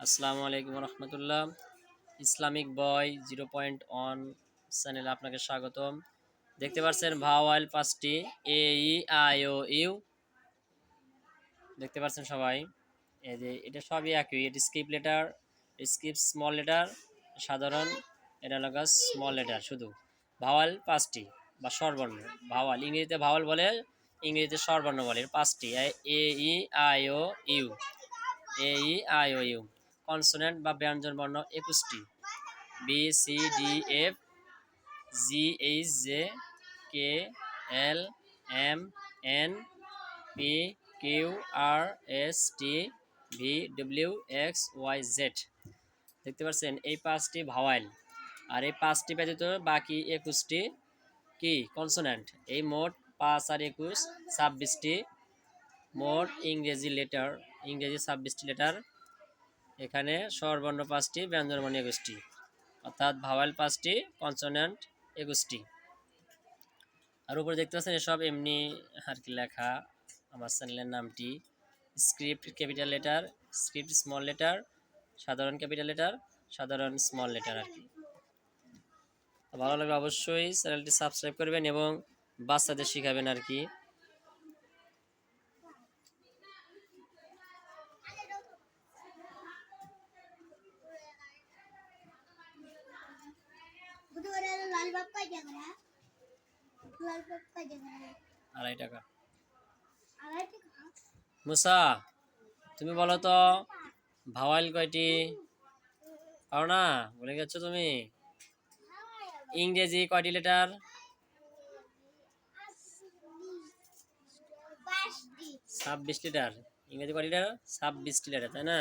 আসসালামু আলাইকুম রহমতুল্লাহ। ইসলামিক বয় 0.1 চ্যানেলে আপনাকে স্বাগতম। দেখতে পাচ্ছেন ভাওয়াল পাঁচটি A E I O you দেখতে পাচ্ছেন সবাই। এই যে এটা সবই একই, এটা skip letter, skip small letter, সাধারণ, এটা হলো স্মল লেটার। শুধু ভাওয়াল পাঁচটি বা স্বরবর্ণ। ভাওয়াল ইংরেজিতে ভাওয়াল বলে, ইংরেজিতে স্বরবর্ণ বলে। পাঁচটি A E I O U, A E I O U. Consonant বা ব্যঞ্জন বর্ণ 21টি, B C D F G H J K L M N P Q R S T V W X Y Z. দেখতে পাচ্ছেন এই পাঁচটি ভাওয়াল, আর এই পাঁচটি ব্যতীত বাকি 21টি কি কনসোনেন্ট। এই মোট 5 আর 21 26টি মোট ইংরেজি লেটার, ইংরেজি 26টি লেটার। এখানে স্বরবর্ণ 5টি, ব্যঞ্জনবর্ণ 21টি, অর্থাৎ ভাওয়াল 5টি, কনসোনেন্ট 21টি। আর উপরে দেখতে পাচ্ছেন এসব এমনি আর কি লেখা। আমার চ্যানেলের নামটি script capital letter, script small letter, সাধারণ ক্যাপিটাল লেটার, সাধারণ স্মল লেটার আর কি। ভালো লাগলে অবশ্যই চ্যানেলটি সাবস্ক্রাইব করবেন এবং বাচ্চাদের শিখাবেন আর কি। $2.5 মুসা, তুমি বলো তো ভাওয়াল কয়টি? পারো না, বলে গেছো তুমি। ইংরেজি কয়টি লেটার? 26 লিটার। ইংরেজি কয়টি লেটার? 26টি লেটার, তাই না?